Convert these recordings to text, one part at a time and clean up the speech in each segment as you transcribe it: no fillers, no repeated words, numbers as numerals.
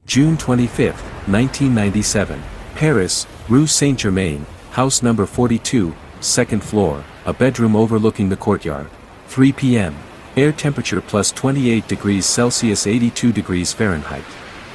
June 25, 1997. Paris, Rue Saint-Germain, house number 42, second floor, a bedroom overlooking the courtyard. 3 p.m. Air temperature plus 28 degrees Celsius 82 degrees Fahrenheit.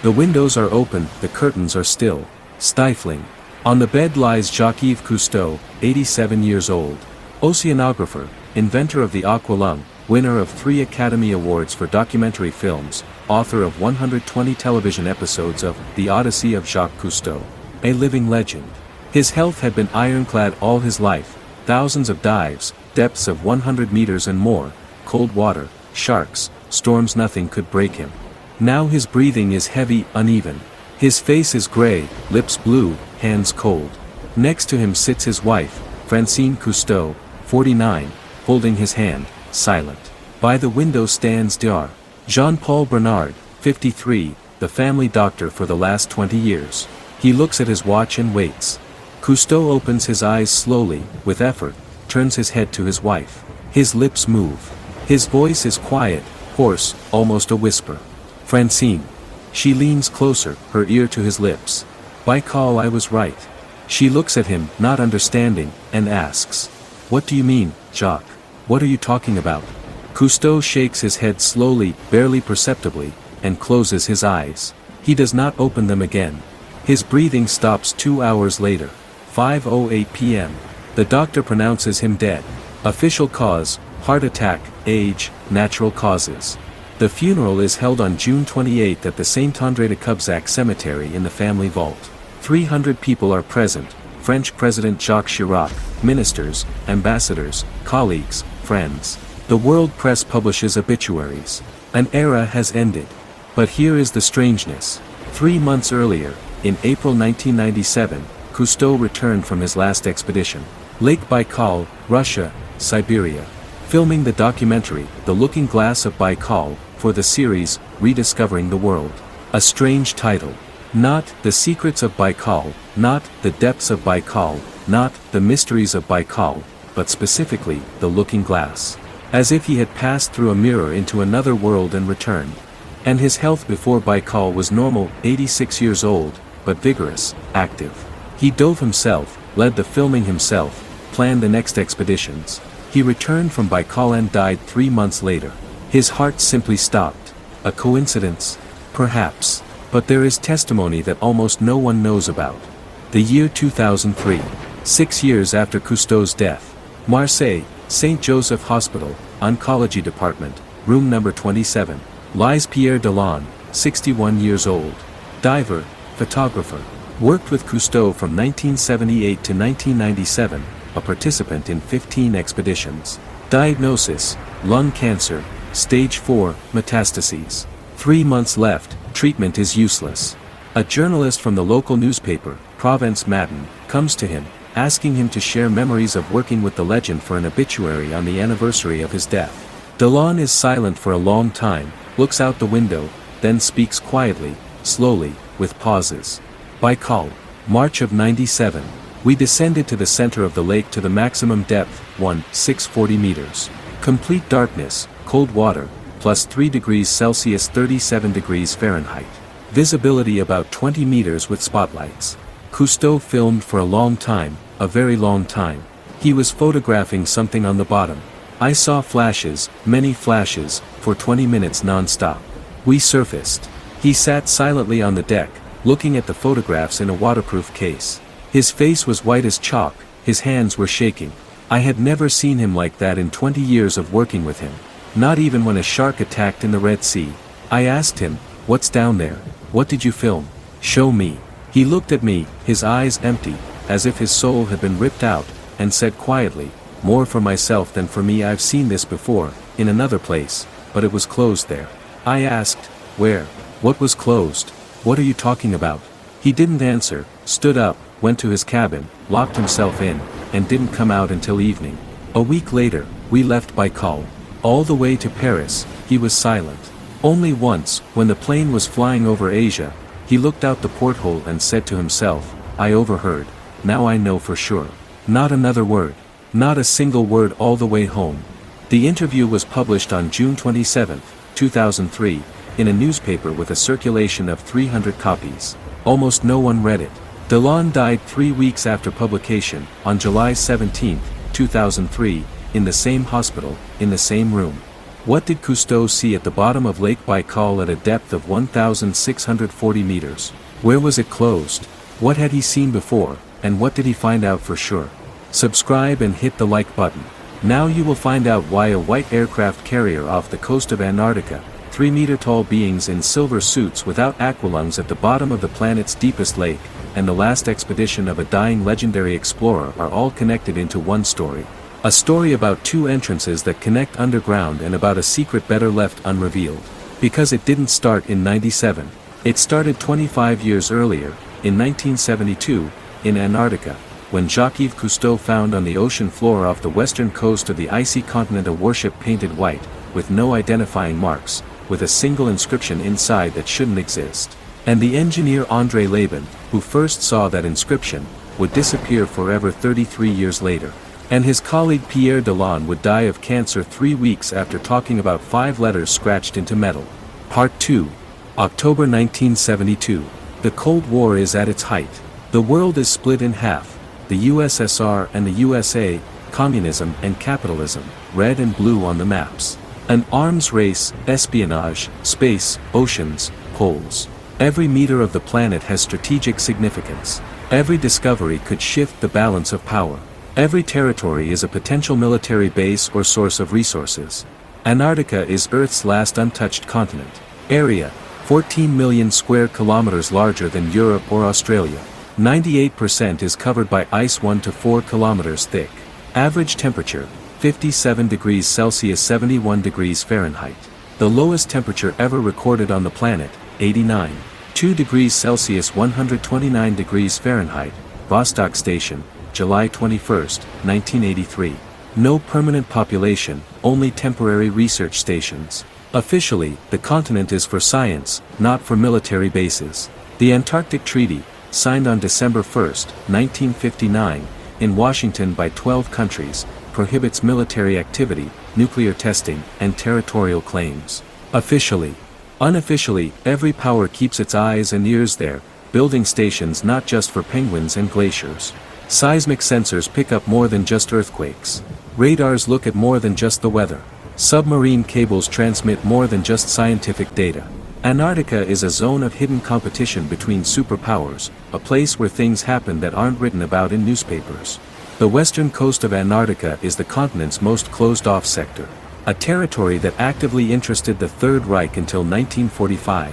The windows are open, the curtains are still, stifling. On the bed lies Jacques-Yves Cousteau, 87 years old. Oceanographer, inventor of the aqualung, winner of 3 Academy Awards for documentary films, author of 120 television episodes of The Odyssey of Jacques Cousteau. A living legend. His health had been ironclad all his life, thousands of dives, depths of 100 meters and more, cold water, sharks, storms, nothing could break him. Now his breathing is heavy, uneven. His face is gray, lips blue, hands cold. Next to him sits his wife, Francine Cousteau, 49, holding his hand, silent. By the window stands Dr. Jean-Paul Bernard, 53, the family doctor for the last 20 years. He looks at his watch and waits. Cousteau opens his eyes slowly, with effort, turns his head to his wife. His lips move. His voice is quiet, hoarse, almost a whisper. Francine. She leans closer, her ear to his lips. Baikal, I was right. She looks at him, not understanding, and asks. What do you mean, Jacques? What are you talking about? Cousteau shakes his head slowly, barely perceptibly, and closes his eyes. He does not open them again. His breathing stops 2 hours later. 5:08 p.m. The doctor pronounces him dead. Official cause, heart attack, age, natural causes. The funeral is held on June 28 at the Saint-André de Cubzac Cemetery in the family vault. 300 people are present, French President Jacques Chirac, ministers, ambassadors, colleagues, friends. The world press publishes obituaries. An era has ended. But here is the strangeness. 3 months earlier, in April 1997, Cousteau returned from his last expedition. Lake Baikal, Russia, Siberia. Filming the documentary, The Looking Glass of Baikal, for the series, Rediscovering the World. A strange title. Not The Secrets of Baikal, not The Depths of Baikal, not The Mysteries of Baikal, but specifically, The Looking Glass. As if he had passed through a mirror into another world and returned. And his health before Baikal was normal, 86 years old, but vigorous, active. He dove himself, led the filming himself, planned the next expeditions. He returned from Baikal and died 3 months later. His heart simply stopped. A coincidence? Perhaps. But there is testimony that almost no one knows about. The year 2003. 6 years after Cousteau's death. Marseille, St. Joseph Hospital, Oncology Department, room number 27. Lies Pierre Delon, 61 years old. Diver, photographer. Worked with Cousteau from 1978 to 1997, a participant in 15 expeditions. Diagnosis, lung cancer, stage 4, metastases. 3 months left, treatment is useless. A journalist from the local newspaper, Provence Matin, comes to him, asking him to share memories of working with the legend for an obituary on the anniversary of his death. Delon is silent for a long time, looks out the window, then speaks quietly, slowly, with pauses. Baikal, March of 97. We descended to the center of the lake to the maximum depth, 640 meters. Complete darkness, cold water, plus 3 degrees Celsius 37 degrees Fahrenheit. Visibility about 20 meters with spotlights. Cousteau filmed for a long time, a very long time. He was photographing something on the bottom. I saw flashes, many flashes, for 20 minutes non-stop. We surfaced. He sat silently on the deck, looking at the photographs in a waterproof case. His face was white as chalk, his hands were shaking. I had never seen him like that in 20 years of working with him. Not even when a shark attacked in the Red Sea. I asked him, what's down there? What did you film? Show me. He looked at me, his eyes empty, as if his soul had been ripped out, and said quietly, more for myself than for me. I've seen this before, in another place, but it was closed there. I asked, where? What was closed? What are you talking about? He didn't answer, stood up, went to his cabin, locked himself in, and didn't come out until evening. A week later, we left Baikal. All the way to Paris, he was silent. Only once, when the plane was flying over Asia, he looked out the porthole and said to himself, I overheard, now I know for sure. Not another word. Not a single word all the way home. The interview was published on June 27, 2003, in a newspaper with a circulation of 300 copies. Almost no one read it. Delon died 3 weeks after publication, on July 17, 2003, in the same hospital, in the same room. What did Cousteau see at the bottom of Lake Baikal at a depth of 1,640 meters? Where was it closed? What had he seen before, and what did he find out for sure? Subscribe and hit the like button. Now you will find out why a white aircraft carrier off the coast of Antarctica, 3-meter-tall beings in silver suits without aqualungs at the bottom of the planet's deepest lake, and the last expedition of a dying legendary explorer are all connected into one story. A story about 2 entrances that connect underground and about a secret better left unrevealed. Because it didn't start in 97. It started 25 years earlier, in 1972, in Antarctica, when Jacques Cousteau found on the ocean floor off the western coast of the icy continent a warship painted white, with no identifying marks, with a single inscription inside that shouldn't exist. And the engineer André Laban, who first saw that inscription, would disappear forever 33 years later. And his colleague Pierre Delon would die of cancer 3 weeks after talking about 5 letters scratched into metal. Part 2. October 1972. The Cold War is at its height. The world is split in half. The USSR and the USA, communism and capitalism, red and blue on the maps. An arms race, espionage, space, oceans, poles. Every meter of the planet has strategic significance. Every discovery could shift the balance of power. Every territory is a potential military base or source of resources. Antarctica is Earth's last untouched continent. Area, 14 million square kilometers larger than Europe or Australia. 98% is covered by ice 1 to 4 kilometers thick. Average temperature, 57 degrees Celsius 71 degrees Fahrenheit. The lowest temperature ever recorded on the planet, 89.2 degrees Celsius 129 degrees Fahrenheit, Vostok Station, July 21, 1983. No permanent population, only temporary research stations. Officially, the continent is for science, not for military bases. The Antarctic Treaty, signed on December 1, 1959, in Washington by 12 countries, prohibits military activity, nuclear testing, and territorial claims. Officially. Unofficially, every power keeps its eyes and ears there, building stations not just for penguins and glaciers. Seismic sensors pick up more than just earthquakes. Radars look at more than just the weather. Submarine cables transmit more than just scientific data. Antarctica is a zone of hidden competition between superpowers, a place where things happen that aren't written about in newspapers. The western coast of Antarctica is the continent's most closed-off sector. A territory that actively interested the Third Reich until 1945.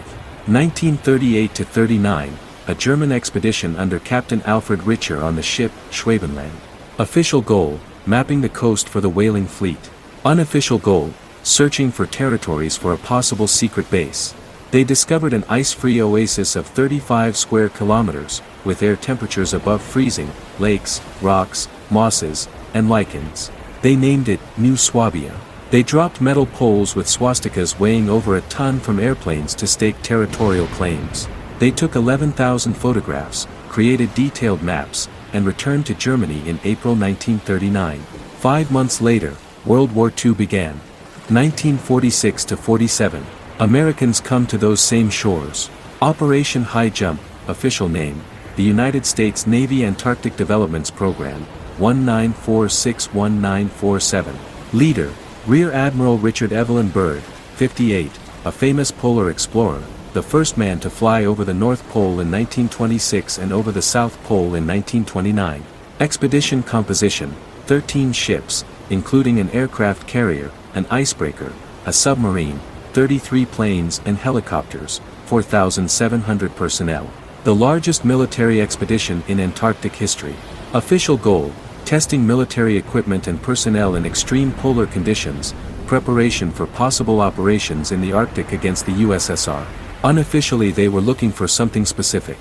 1938–39, a German expedition under Captain Alfred Richer on the ship Schwabenland. Official goal, mapping the coast for the whaling fleet. Unofficial goal, searching for territories for a possible secret base. They discovered an ice-free oasis of 35 square kilometers, with air temperatures above freezing, lakes, rocks, mosses, and lichens. They named it New Swabia. They dropped metal poles with swastikas weighing over a ton from airplanes to stake territorial claims. They took 11,000 photographs, created detailed maps, and returned to Germany in April 1939. 5 months later, World War II began. 1946–47, Americans come to those same shores. Operation High Jump, official name, the United States Navy Antarctic Developments Program, 1946–1947. Leader, Rear Admiral Richard Evelyn Byrd, 58, a famous polar explorer, the first man to fly over the North Pole in 1926 and over the South Pole in 1929. Expedition composition, 13 ships, including an aircraft carrier, an icebreaker, a submarine, 33 planes and helicopters, 4,700 personnel. The largest military expedition in Antarctic history. Official goal, testing military equipment and personnel in extreme polar conditions, preparation for possible operations in the Arctic against the USSR. Unofficially they were looking for something specific.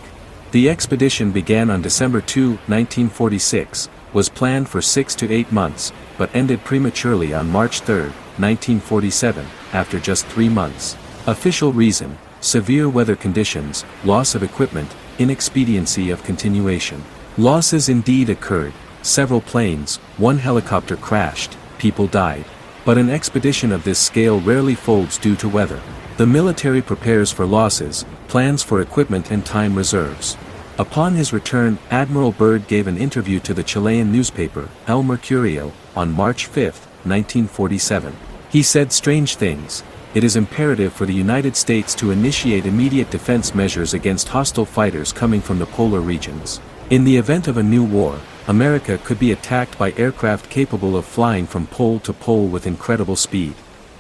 The expedition began on December 2, 1946, was planned for 6 to 8 months, but ended prematurely on March 3, 1947, after just 3 months. Official reason, severe weather conditions, loss of equipment, inexpediency of continuation. Losses indeed occurred, several planes, 1 helicopter crashed, people died. But an expedition of this scale rarely folds due to weather. The military prepares for losses, plans for equipment and time reserves. Upon his return, Admiral Byrd gave an interview to the Chilean newspaper, El Mercurio, on March 5, 1947. He said strange things. It is imperative for the United States to initiate immediate defense measures against hostile fighters coming from the polar regions. In the event of a new war, America could be attacked by aircraft capable of flying from pole to pole with incredible speed.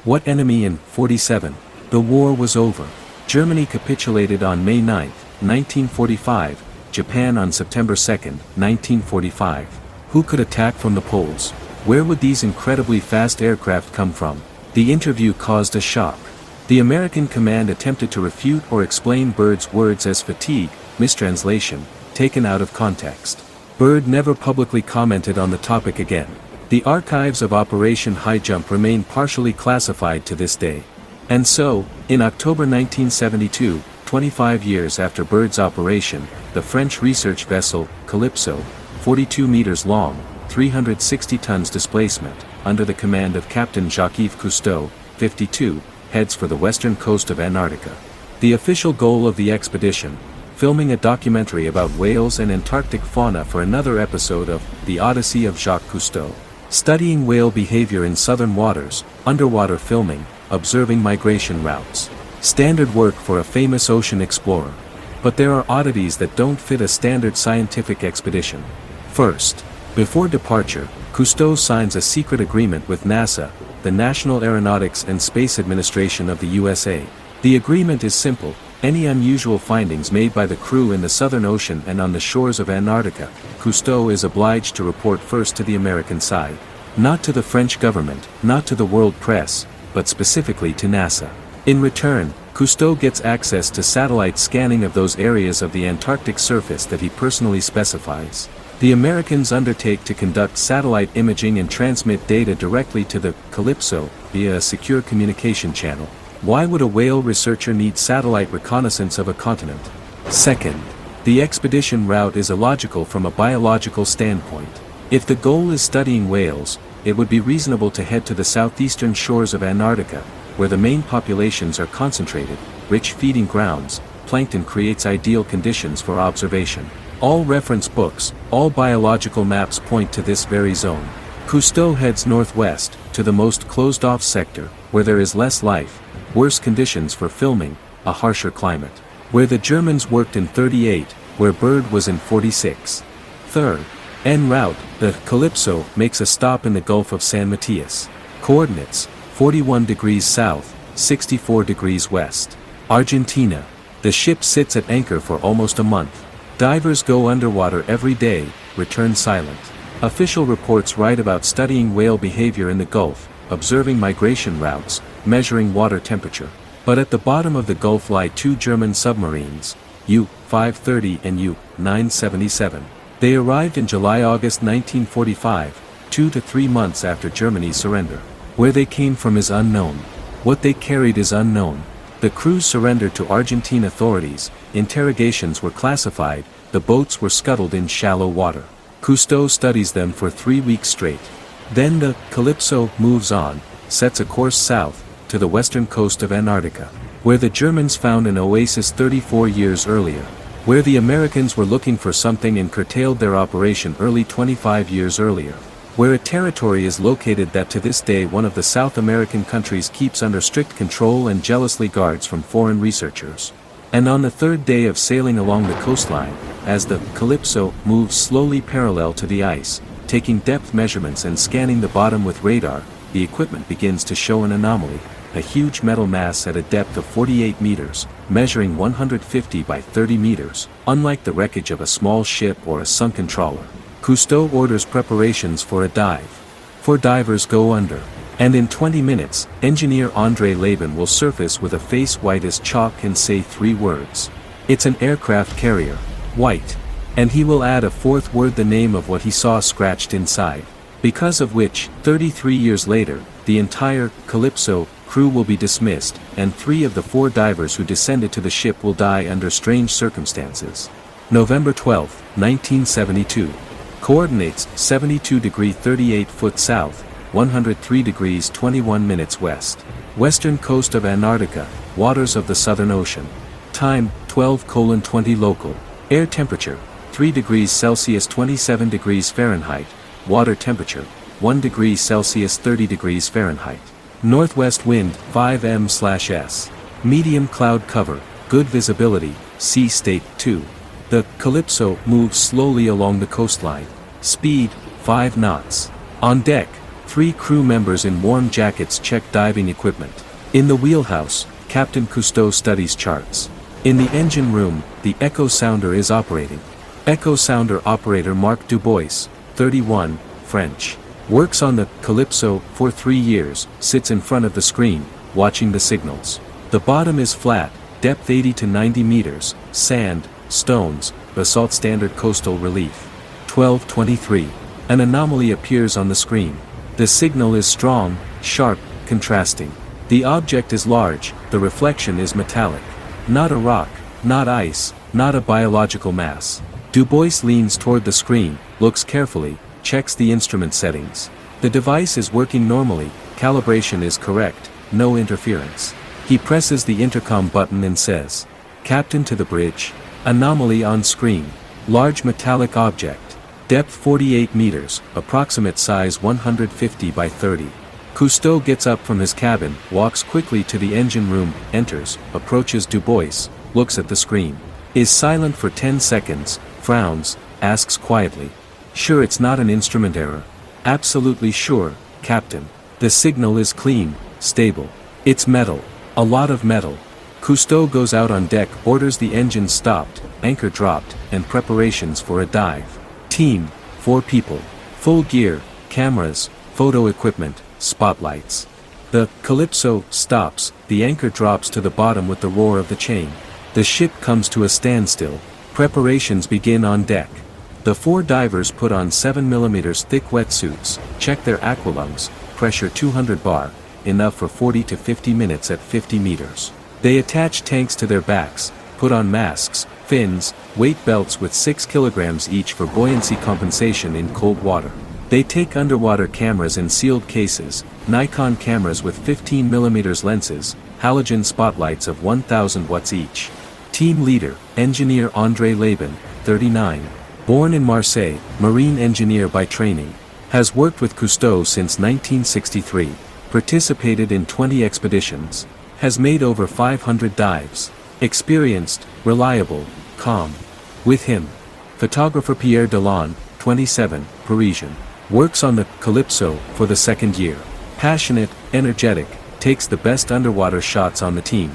What enemy in 47? The war was over. Germany capitulated on May 9, 1945, Japan on September 2, 1945. Who could attack from the poles? Where would these incredibly fast aircraft come from? The interview caused a shock. The American command attempted to refute or explain Byrd's words as fatigue, mistranslation, taken out of context. Byrd never publicly commented on the topic again. The archives of Operation High Jump remain partially classified to this day. And so, in October 1972, 25 years after Byrd's operation, the French research vessel, Calypso, 42 meters long, 360 tons displacement, under the command of Captain Jacques Cousteau, 52, heads for the western coast of Antarctica. The official goal of the expedition, filming a documentary about whales and Antarctic fauna for another episode of The Odyssey of Jacques Cousteau. Studying whale behavior in southern waters, underwater filming, observing migration routes. Standard work for a famous ocean explorer. But there are oddities that don't fit a standard scientific expedition. First, before departure, Cousteau signs a secret agreement with NASA, the National Aeronautics and Space Administration of the USA. The agreement is simple: any unusual findings made by the crew in the Southern Ocean and on the shores of Antarctica, Cousteau is obliged to report first to the American side. Not to the French government, not to the world press, but specifically to NASA. In return, Cousteau gets access to satellite scanning of those areas of the Antarctic surface that he personally specifies. The Americans undertake to conduct satellite imaging and transmit data directly to the Calypso via a secure communication channel. Why would a whale researcher need satellite reconnaissance of a continent? Second, the expedition route is illogical from a biological standpoint. If the goal is studying whales, it would be reasonable to head to the southeastern shores of Antarctica, where the main populations are concentrated, rich feeding grounds, plankton creates ideal conditions for observation. All reference books, all biological maps point to this very zone. Cousteau heads northwest, to the most closed-off sector, where there is less life, worse conditions for filming, a harsher climate. Where the Germans worked in 38, where Byrd was in 46. Third, en route, the Calypso makes a stop in the Gulf of San Matias. Coordinates: 41 degrees south, 64 degrees west. Argentina. The ship sits at anchor for almost a month. Divers go underwater every day, return silent. Official reports write about studying whale behavior in the Gulf, observing migration routes, measuring water temperature. But at the bottom of the Gulf lie two German submarines, U-530 and U-977. They arrived in July-August 1945, 2 to 3 months after Germany's surrender. Where they came from is unknown. What they carried is unknown. The crews surrendered to Argentine authorities, interrogations were classified, the boats were scuttled in shallow water. Cousteau studies them for 3 weeks straight. Then the Calypso moves on, sets a course south, to the western coast of Antarctica, where the Germans found an oasis 34 years earlier. Where the Americans were looking for something and curtailed their operation early 25 years earlier. Where a territory is located that to this day one of the South American countries keeps under strict control and jealously guards from foreign researchers. And on the third day of sailing along the coastline, as the Calypso moves slowly parallel to the ice, taking depth measurements and scanning the bottom with radar, the equipment begins to show an anomaly. A huge metal mass at a depth of 48 meters, measuring 150 by 30 meters, unlike the wreckage of a small ship or a sunken trawler. Cousteau orders preparations for a dive. 4 divers go under. And in 20 minutes, engineer André Laban will surface with a face white as chalk and say 3 words. It's an aircraft carrier. White. And he will add a 4th word, the name of what he saw scratched inside. Because of which, 33 years later, the entire Calypso crew will be dismissed, and 3 of the 4 divers who descended to the ship will die under strange circumstances. November 12, 1972. Coordinates: 72 degree 38 foot south, 103 degrees 21 minutes west. Western coast of Antarctica, waters of the Southern Ocean. Time, 12:20 local. Air temperature, 3 degrees Celsius 27 degrees Fahrenheit. Water temperature, 1 degree Celsius 30 degrees Fahrenheit. Northwest wind, 5 m/s. Medium cloud cover, good visibility, sea state 2. The Calypso moves slowly along the coastline. Speed, 5 knots. On deck, 3 crew members in warm jackets check diving equipment. In the wheelhouse, Captain Cousteau studies charts. In the engine room, the echo sounder is operating. Echo sounder operator Marc Dubois, 31, French. Works on the Calypso for 3 years, sits in front of the screen, watching the signals. The bottom is flat, depth 80 to 90 meters, sand, stones, basalt standard coastal relief. 12:23. An anomaly appears on the screen. The signal is strong, sharp, contrasting. The object is large, the reflection is metallic. Not a rock, not ice, not a biological mass. Dubois leans toward the screen, looks carefully, checks the instrument settings. The device is working normally, calibration is correct, no interference. He presses the intercom button and says, "Captain to the bridge. Anomaly on screen. Large metallic object. Depth 48 meters, approximate size 150 by 30. Cousteau gets up from his cabin, walks quickly to the engine room, enters, approaches Dubois, looks at the screen. Is silent for 10 seconds, frowns, asks quietly. "Sure it's not an instrument error?" "Absolutely sure, Captain. The signal is clean, stable. It's metal. A lot of metal." Cousteau goes out on deck, orders the engine stopped, anchor dropped, and preparations for a dive. Team, 4 people. Full gear, cameras, photo equipment, spotlights. The Calypso stops, the anchor drops to the bottom with the roar of the chain. The ship comes to a standstill. Preparations begin on deck. The 4 divers put on 7 mm thick wetsuits, check their aqualungs, pressure 200 bar, enough for 40 to 50 minutes at 50 meters. They attach tanks to their backs, put on masks, fins, weight belts with 6 kilograms each for buoyancy compensation in cold water. They take underwater cameras in sealed cases, Nikon cameras with 15 mm lenses, halogen spotlights of 1000 watts each. Team leader, engineer André Laban, 39. Born in Marseille, marine engineer by training. Has worked with Cousteau since 1963. Participated in 20 expeditions. Has made over 500 dives. Experienced, reliable, calm. With him, photographer Pierre Delon, 27, Parisian. Works on the Calypso for the 2nd year. Passionate, energetic, takes the best underwater shots on the team.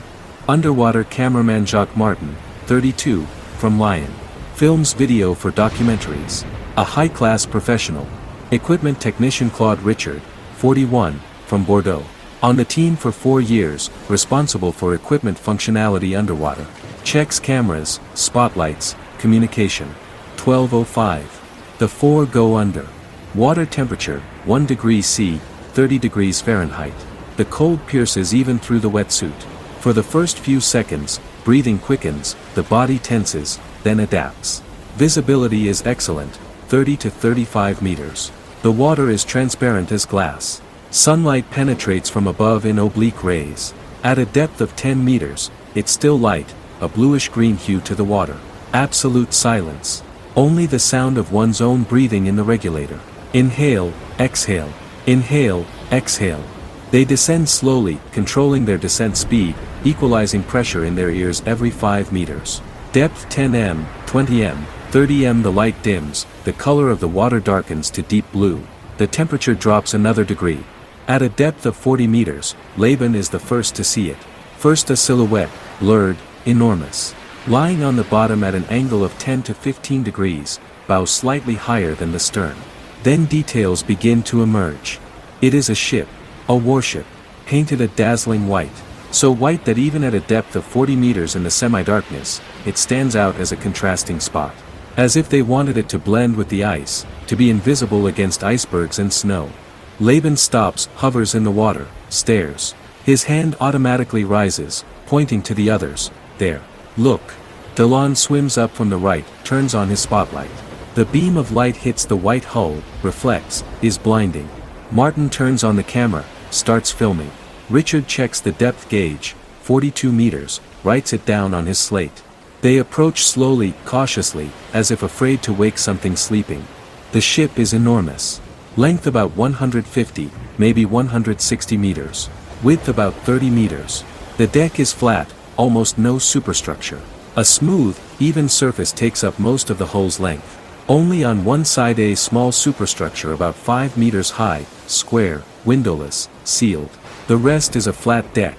Underwater cameraman Jacques Martin, 32, from Lyon. Films video for documentaries. A high-class professional. Equipment technician Claude Richard, 41, from Bordeaux. On the team for 4 years, responsible for equipment functionality underwater. Checks cameras, spotlights, communication. 12:05. The 4 go under. Water temperature, 1 degree C, 30 degrees Fahrenheit. The cold pierces even through the wetsuit. For the first few seconds, breathing quickens, the body tenses, then adapts. Visibility is excellent, 30 to 35 meters. The water is transparent as glass. Sunlight penetrates from above in oblique rays. At a depth of 10 meters, it's still light, a bluish-green hue to the water. Absolute silence. Only the sound of one's own breathing in the regulator. Inhale, exhale. Inhale, exhale. They descend slowly, controlling their descent speed, equalizing pressure in their ears every 5 meters. Depth 10 m, 20 m, 30 m. The light dims, the color of the water darkens to deep blue. The temperature drops another degree. At a depth of 40 meters, Laban is the first to see it. First a silhouette, blurred, enormous. Lying on the bottom at an angle of 10 to 15 degrees, bow slightly higher than the stern. Then details begin to emerge. It is a ship, a warship, painted a dazzling white. So white that even at a depth of 40 meters in the semi-darkness, it stands out as a contrasting spot. As if they wanted it to blend with the ice, to be invisible against icebergs and snow. Laban stops, hovers in the water, stares. His hand automatically rises, pointing to the others. There. Look. Delon swims up from the right, turns on his spotlight. The beam of light hits the white hull, reflects, is blinding. Martin turns on the camera, starts filming. Richard checks the depth gauge, 42 meters, writes it down on his slate. They approach slowly, cautiously, as if afraid to wake something sleeping. The ship is enormous. Length about 150, maybe 160 meters. Width about 30 meters. The deck is flat, almost no superstructure. A smooth, even surface takes up most of the hull's length. Only on one side a small superstructure about 5 meters high, square, windowless, sealed. The rest is a flat deck.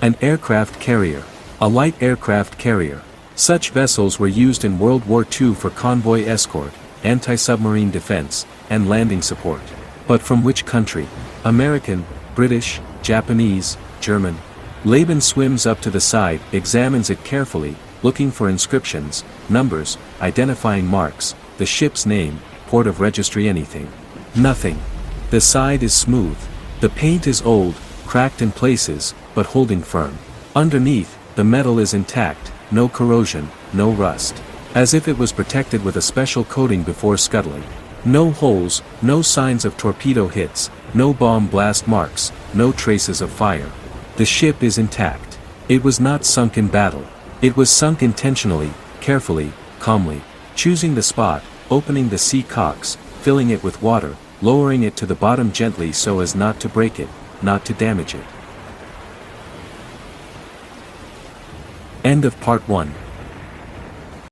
An aircraft carrier. A light aircraft carrier. Such vessels were used in World War II for convoy escort, anti-submarine defense, and landing support. But from which country? American, British, Japanese, German. Laban swims up to the side, examines it carefully, looking for inscriptions, numbers, identifying marks, the ship's name, port of registry, anything. Nothing. The side is smooth. The paint is old, cracked in places, but holding firm. Underneath, the metal is intact, no corrosion, no rust. As if it was protected with a special coating before scuttling. No holes, no signs of torpedo hits, no bomb blast marks, no traces of fire. The ship is intact. It was not sunk in battle. It was sunk intentionally, carefully, calmly. Choosing the spot, opening the sea cocks, filling it with water, lowering it to the bottom gently so as not to break it, not to damage it. End of part 1.